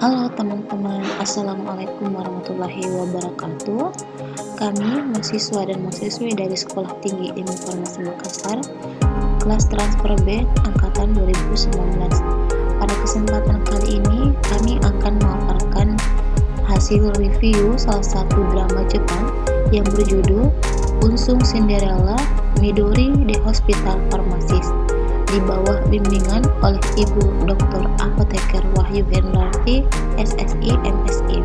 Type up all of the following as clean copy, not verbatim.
Halo teman-teman, Assalamualaikum warahmatullahi wabarakatuh. Kami mahasiswa dan mahasiswi dari Sekolah Tinggi Ilmu Farmasi Makassar, kelas transfer B angkatan 2019. Pada kesempatan kali ini, kami akan memaparkan hasil review salah satu drama Jepang yang berjudul Unsung Cinderella Midori The Hospital Pharmacist, di bawah bimbingan oleh Ibu Dr. Apoteker Wahyu Hendarti, SSI, MSI.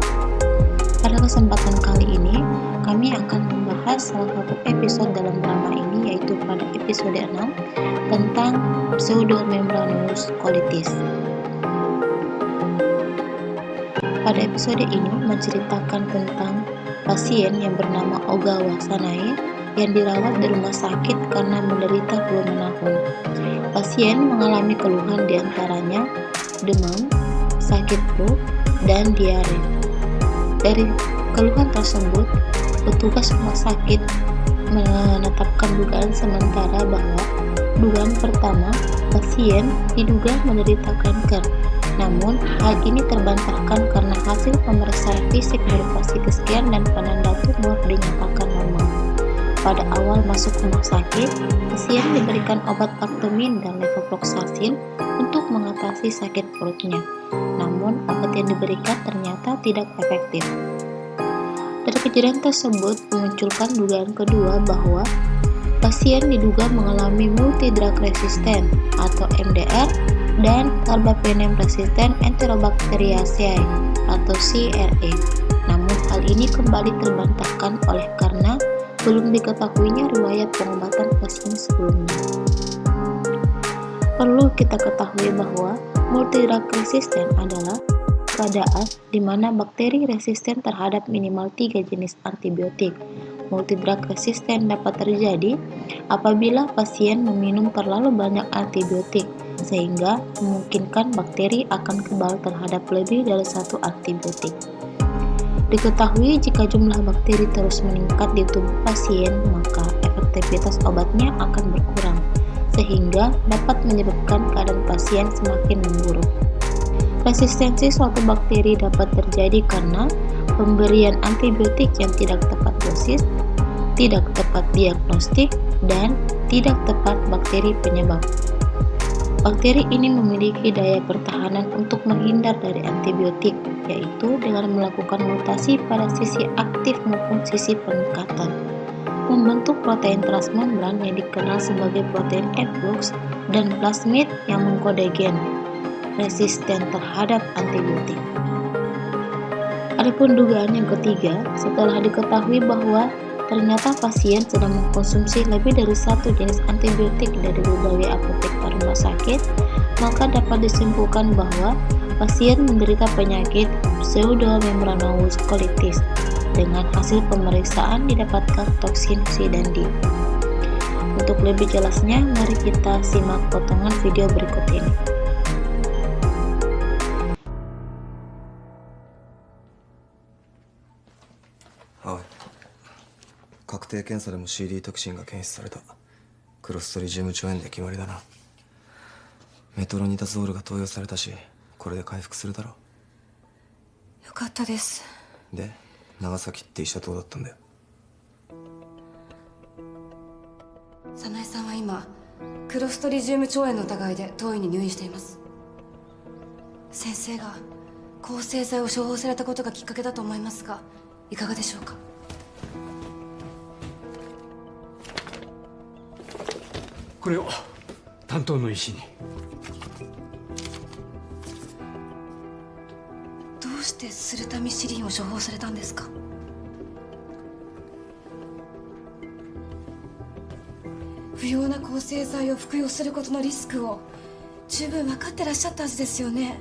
Pada kesempatan kali ini, kami akan membahas salah satu episode dalam drama ini, yaitu pada episode 6 tentang pseudomembranous colitis. Pada episode ini menceritakan tentang pasien yang bernama Ogawa Sanae yang dirawat di rumah sakit karena menderita flu menahun. Pasien mengalami keluhan diantaranya demam, sakit perut, dan diare. Dari keluhan tersebut, petugas rumah sakit menetapkan dugaan sementara bahwa dugaan pertama, pasien diduga menderita kanker. Namun, hal ini terbantahkan karena hasil pemeriksaan fisik berupa CT scan dan penanda tumor dinyatakan normal. Pada awal masuk rumah sakit, pasien diberikan obat Actamin dan levofloxacin untuk mengatasi sakit perutnya. Namun, obat yang diberikan ternyata tidak efektif. Dari kejadian tersebut memunculkan dugaan kedua bahwa pasien diduga mengalami multi-drug resistant atau MDR dan carbapenem resistant Enterobacteriaceae atau CRE. Namun, hal ini kembali terbantahkan oleh karena belum diketahuinya riwayat pengobatan pasien sebelumnya. Perlu kita ketahui bahwa multi-drug resistant adalah keadaan di mana bakteri resisten terhadap minimal 3 jenis antibiotik. Multi-drug resistant dapat terjadi apabila pasien meminum terlalu banyak antibiotik, sehingga memungkinkan bakteri akan kebal terhadap lebih dari satu antibiotik. Diketahui jika jumlah bakteri terus meningkat di tubuh pasien, maka efektivitas obatnya akan berkurang, sehingga dapat menyebabkan keadaan pasien semakin memburuk. Resistensi suatu bakteri dapat terjadi karena pemberian antibiotik yang tidak tepat dosis, tidak tepat diagnostik, dan tidak tepat bakteri penyebab. Bakteri ini memiliki daya pertahanan untuk menghindar dari antibiotik, yaitu dengan melakukan mutasi pada sisi aktif maupun sisi peningkatan, membentuk protein transmembran yang dikenal sebagai protein efflux dan plasmid yang mengkode gen resisten terhadap antibiotik. Adapun dugaan yang ketiga, setelah diketahui bahwa ternyata pasien sedang mengkonsumsi lebih dari satu jenis antibiotik dari berbagai apotek rumah sakit, maka dapat disimpulkan bahwa pasien menderita penyakit pseudomembranous colitis. Dengan hasil pemeriksaan didapatkan toksin C dan D. Untuk lebih jelasnya, mari kita simak potongan video berikut ini. Hai.確定検査でも CD トキシンが検出された。クロストリジウム腸炎で決まりだな。メトロニダゾールが投与されたし、これで回復するだろう。よかったです。で、長崎って医者どうだったんだよ。早苗さんは今クロストリジウム腸炎の疑いで当院に入院しています。先生が抗生剤を処方されたことがきっかけだと思いますが、いかがでしょうか。これを担当の医師に。どうしてスルタミシリンを処方されたんですか。不要な抗生剤を服用することのリスクを十分分かってらっしゃったはずですよね。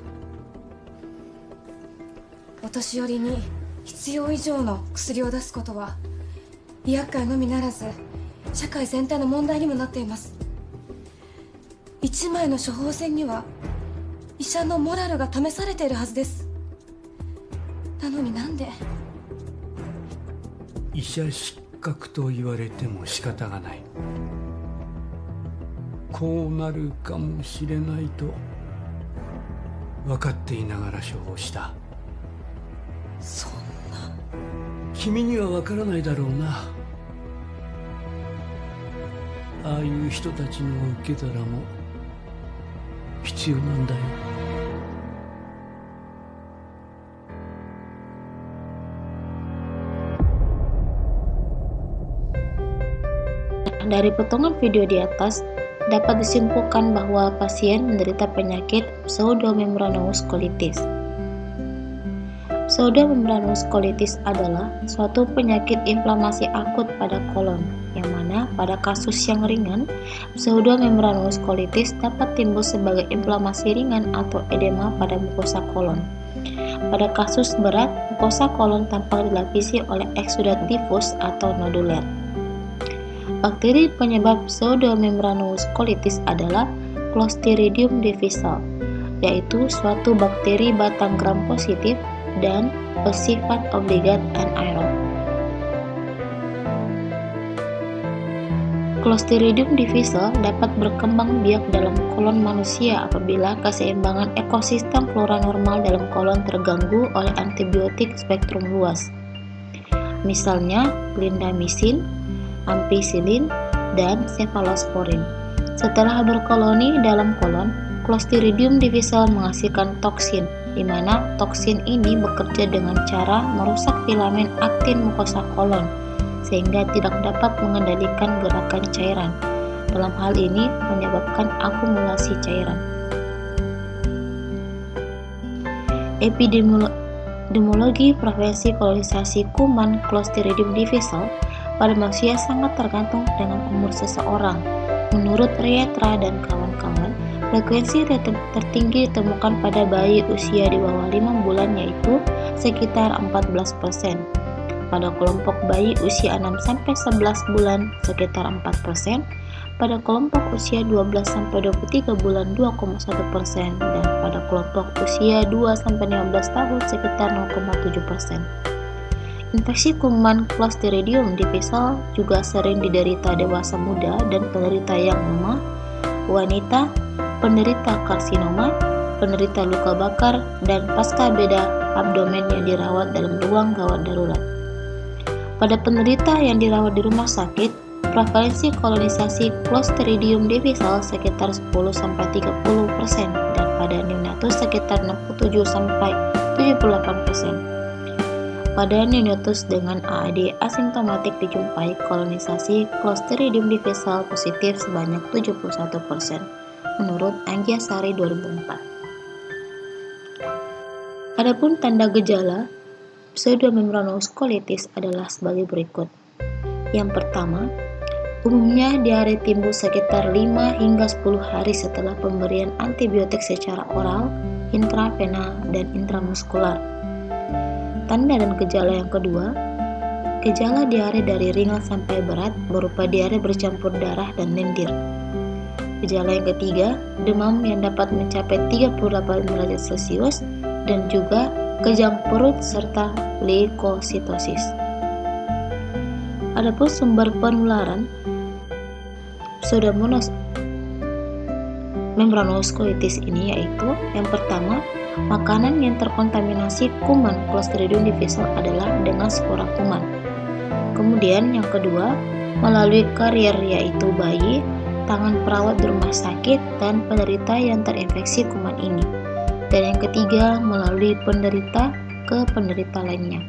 お年寄りに必要以上の薬を出すことは医薬界のみならず社会全体の問題にもなっています。一枚の処方箋には医者のモラルが試されているはずです。なのになんで。医者失格と言われても仕方がない。こうなるかもしれないと分かっていながら処方した。そんな。君にはわからないだろうな。ああいう人たちの受け皿も必要なんだよ。Dari potongan video di atas, dapat disimpulkan bahwa pasien menderita penyakit pseudomembranous colitis. Pseudomembranous colitis adalah suatu penyakit inflamasi akut pada kolon, yang mana pada kasus yang ringan, pseudomembranous colitis dapat timbul sebagai inflamasi ringan atau edema pada mukosa kolon. Pada kasus berat, mukosa kolon tampak dilapisi oleh eksudat difus atau noduler. Bakteri penyebab pseudomembranous colitis adalah Clostridium difficile, yaitu suatu bakteri batang gram positif dan bersifat obligat anaerob. Clostridium difficile dapat berkembang biak dalam kolon manusia apabila keseimbangan ekosistem flora normal dalam kolon terganggu oleh antibiotik spektrum luas, misalnya clindamycin, ampicillin, dan cephalosporin. Setelah berkoloni dalam kolon, Clostridium difficile menghasilkan toksin, di mana toksin ini bekerja dengan cara merusak filamen aktin mukosa kolon, sehingga tidak dapat mengendalikan gerakan cairan. Dalam hal ini menyebabkan akumulasi cairan. Epidemiologi prevalensi kolonisasi kuman Clostridium difficile pada manusia sangat tergantung dengan umur seseorang. Menurut Rietra dan kawan-kawan, frekuensi tertinggi ditemukan pada bayi usia di bawah 5 bulan yaitu sekitar 14%. Pada kelompok bayi usia 6-11 bulan sekitar 4%, pada kelompok usia 12-23 bulan 2,1%, dan pada kelompok usia 2-15 tahun sekitar 0,7%. Infeksi kuman Clostridium difficile juga sering diderita dewasa muda dan penderita yang lemah, wanita, penderita karsinoma, penderita luka bakar, dan pasca beda abdomen yang dirawat dalam ruang gawat darurat. Pada penderita yang dirawat di rumah sakit, prevalensi kolonisasi Clostridium difficile sekitar 10-30% dan pada neonatus sekitar 67-78%. Pada neonatus dengan AAD asimptomatik dijumpai kolonisasi Clostridium difficile positif sebanyak 71%, menurut Anggiasari 2004. Adapun tanda gejala pseudomembranous colitis adalah sebagai berikut. Yang pertama, umumnya diare timbul sekitar 5 hingga 10 hari setelah pemberian antibiotik secara oral, intravena, dan intramuskular. Tanda dan gejala yang kedua, gejala diare dari ringan sampai berat berupa diare bercampur darah dan lendir. Gejala yang ketiga, demam yang dapat mencapai 38 derajat Celcius dan juga kejang perut serta leukositosis. Adapun sumber penularan pseudomembranous colitis ini yaitu yang pertama, makanan yang terkontaminasi kuman Clostridium difficile adalah dengan spora kuman. Kemudian yang kedua, melalui karier yaitu bayi, tangan perawat di rumah sakit, dan penderita yang terinfeksi kuman ini. Dan yang ketiga, melalui penderita ke penderita lainnya.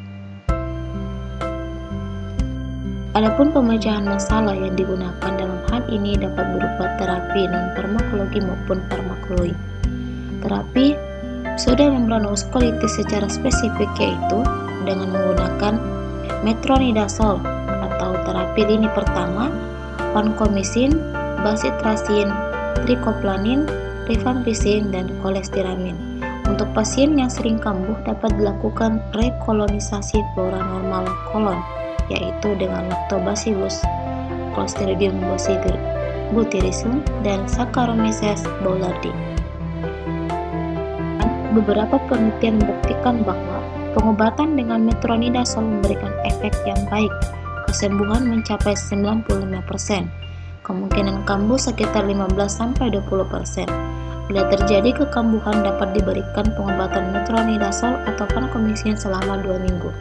Adapun pemecahan masalah yang digunakan dalam hal ini dapat berupa terapi non-farmakologi maupun farmakologi. Terapi pseudomembranous colitis secara spesifik yaitu dengan menggunakan metronidazole atau terapi lini pertama, vancomycin, bacitracin, tricoplanin, rifampicin, dan kolestiramin. Untuk pasien yang sering kambuh dapat dilakukan rekolonisasi flora normal kolon, yaitu dengan Lactobacillus, Clostridium botulism, dan Saccharomyces boulardii. Beberapa penelitian membuktikan bahwa pengobatan dengan metronidazole memberikan efek yang baik. Kesembuhan mencapai 95%, kemungkinan kambuh sekitar 15-20%. Bila terjadi kekambuhan dapat diberikan pengobatan metronidazol atau vancomycin selama 2 minggu.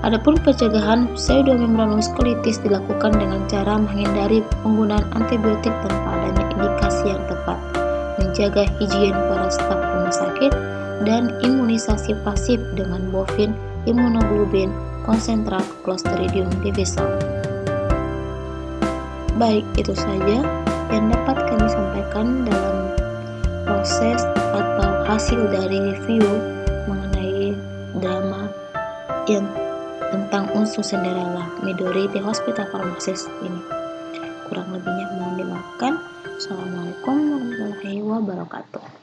Adapun pencegahan pseudomembranous colitis dilakukan dengan cara menghindari penggunaan antibiotik tanpa adanya indikasi yang tepat, menjaga higien para staf rumah sakit, dan imunisasi pasif dengan bovin immunoglobulin konsentrat Clostridium difficile. Baik, itu saja yang dapat kami sampaikan dalam proses atau hasil dari review mengenai drama yang tentang Unsu Cinderella Midori The Hospital Pharmacist ini. Kurang lebihnya mohon dimaafkan. Assalamualaikum warahmatullahi wabarakatuh.